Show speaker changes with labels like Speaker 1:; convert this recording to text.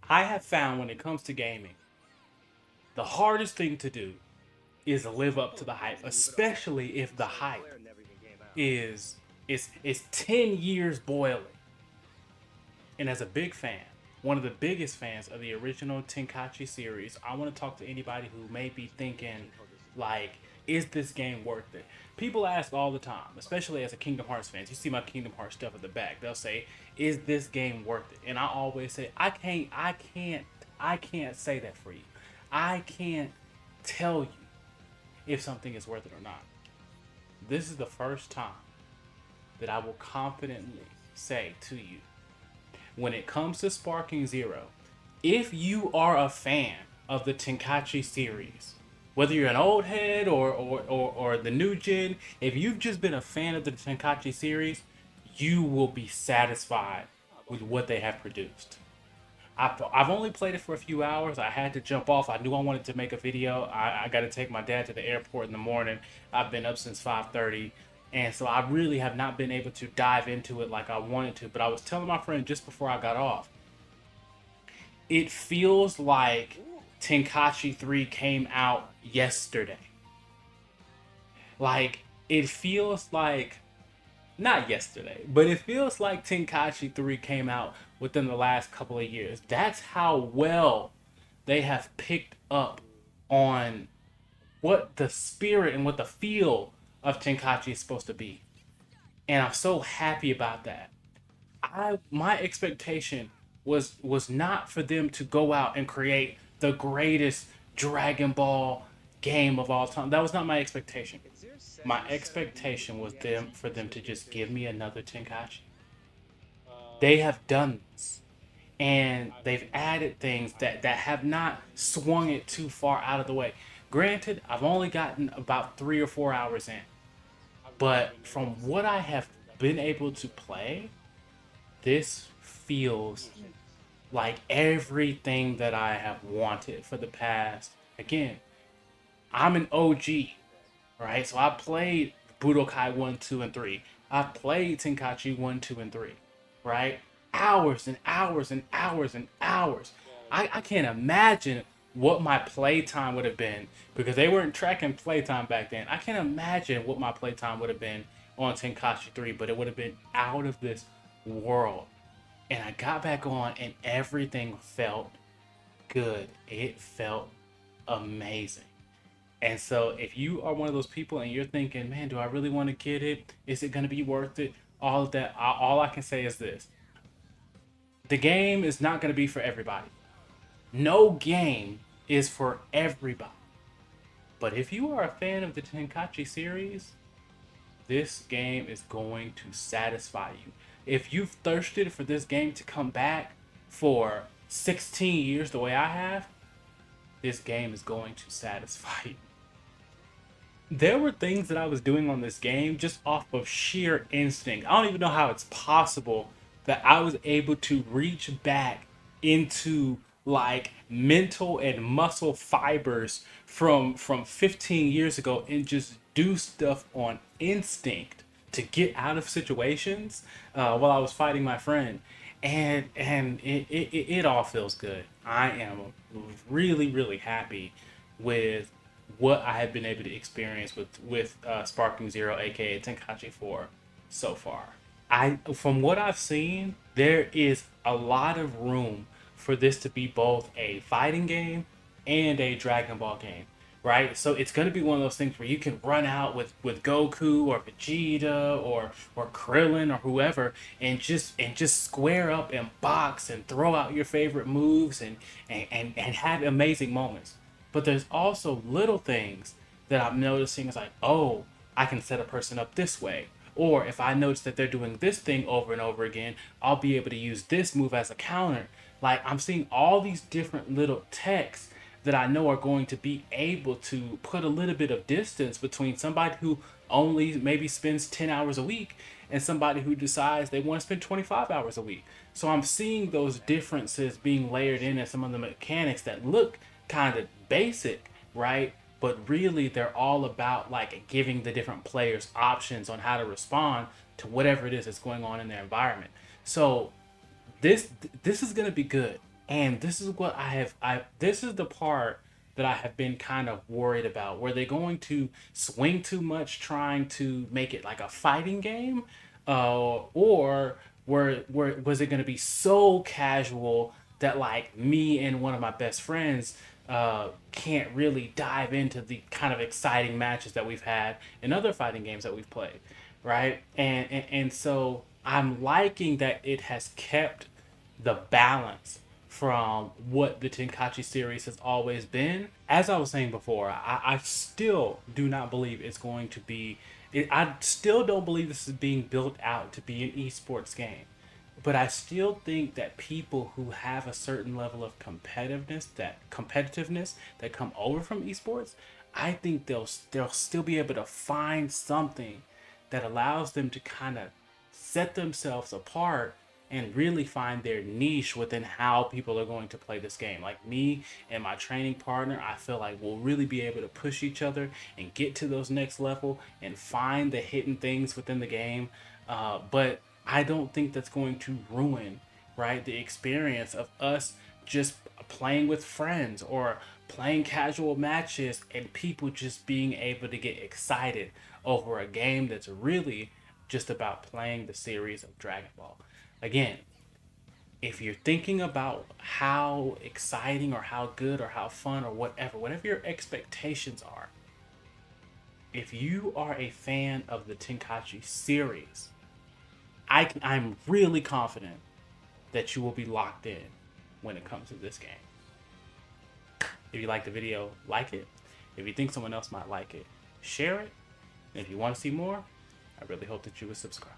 Speaker 1: I have found when it comes to gaming, the hardest thing to do is live up to the hype, especially if the hype is is 10 years boiling. And as a big fan, one of the biggest fans of the original Tenkaichi series, I want to talk to anybody who may be thinking, like, is this game worth it? People ask all the time, especially as a Kingdom Hearts fan. You see my Kingdom Hearts stuff at the back. They'll say, "Is this game worth it?" And I always say, I can't say that for you. I can't tell you if something is worth it or not. This is the first time that I will confidently say to you, when it comes to Sparking Zero, if you are a fan of the Tenkaichi series, whether you're an old head or the new gen, if you've just been a fan of the Tenkaichi series, you will be satisfied with what they have produced. I've only played it for a few hours. I had to jump off. I knew I wanted to make a video. I got to take my dad to the airport in the morning. I've been up since 5:30. And so I really have not been able to dive into it like I wanted to. But I was telling my friend just before I got off, it feels like Tenkaichi 3 came out yesterday. Like, it feels like, not yesterday, but it feels like Tenkaichi 3 came out within the last couple of years. That's how well they have picked up on what the spirit and what the feel of Tenkaichi is supposed to be. And I'm so happy about that. My expectation was not for them to go out and create the greatest Dragon Ball game of all time. That was not my expectation. My expectation was them for them to just give me another Tenkaichi. They have done this, and they've added things that have not swung it too far out of the way. Granted, I've only gotten about 3 or 4 hours in, but from what I have been able to play, this feels like everything that I have wanted for the past. Again, I'm an OG, right? So I played Budokai 1, 2, and 3. I played Tenkaichi 1, 2, and 3, right? Hours and hours and hours and hours. I can't imagine what my playtime would have been because they weren't tracking playtime back then. I can't imagine what my playtime would have been on Tenkaichi 3, but it would have been out of this world. And I got back on and everything felt good. It felt amazing. And so if you are one of those people and you're thinking, man, do I really want to get it? Is it going to be worth it? All of that, all I can say is this. The game is not going to be for everybody. No game is for everybody. But if you are a fan of the Tenkaichi series, this game is going to satisfy you. If you've thirsted for this game to come back for 16 years the way I have, this game is going to satisfy you. There were things that I was doing on this game just off of sheer instinct. I don't even know how it's possible that I was able to reach back into like mental and muscle fibers from 15 years ago and just do stuff on instinct to get out of situations while I was fighting my friend, and it all feels good. I am really happy with what I have been able to experience with Sparking Zero, aka Tenkaichi 4, so far. I From what I've seen, there is a lot of room for this to be both a fighting game and a Dragon Ball game, right? So it's going to be one of those things where you can run out with Goku or Vegeta or Krillin or whoever and just square up and box and throw out your favorite moves and have amazing moments. But there's also little things that I'm noticing is like, oh, I can set a person up this way. Or if I notice that they're doing this thing over and over again, I'll be able to use this move as a counter. Like I'm seeing all these different little techs that I know are going to be able to put a little bit of distance between somebody who only maybe spends 10 hours a week and somebody who decides they want to spend 25 hours a week. So I'm seeing those differences being layered in as some of the mechanics that look kind of basic, right? But really they're all about like giving the different players options on how to respond to whatever it is that's going on in their environment. So this this is going to be good. And this is what I this is the part that I have been kind of worried about. Were they going to swing too much trying to make it like a fighting game? Or was it going to be so casual that like me and one of my best friends can't really dive into the kind of exciting matches that we've had in other fighting games that we've played, right? And so I'm liking that it has kept the balance from what the Tenkaichi series has always been. As I was saying before, I still do not believe it's going to be. I still don't believe this is being built out to be an esports game. But I still think that people who have a certain level of competitiveness that come over from esports, I think they'll still be able to find something that allows them to kind of set themselves apart and really find their niche within how people are going to play this game. Like me and my training partner, I feel like we'll really be able to push each other and get to those next level and find the hidden things within the game. But I don't think that's going to ruin, right, the experience of us just playing with friends or playing casual matches and people just being able to get excited over a game that's really just about playing the series of Dragon Ball. Again, if you're thinking about how exciting or how good or how fun or whatever your expectations are, if you are a fan of the Tenkaichi series, I'm really confident that you will be locked in when it comes to this game. If you like the video, like it. If you think someone else might like it, share it. And if you want to see more, I really hope that you would subscribe.